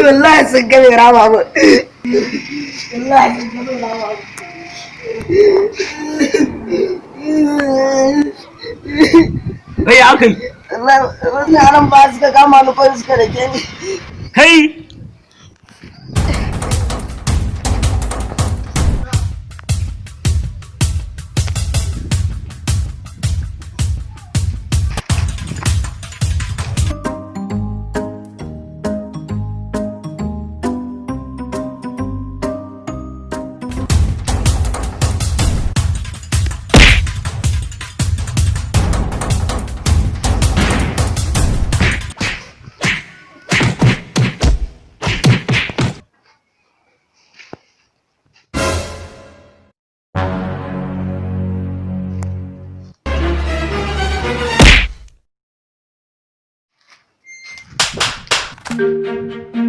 والله سكبي رابع والله سكبي رابع Kai akai. والله أنا باسكة كمان باسكة لكني Kai. Thank you.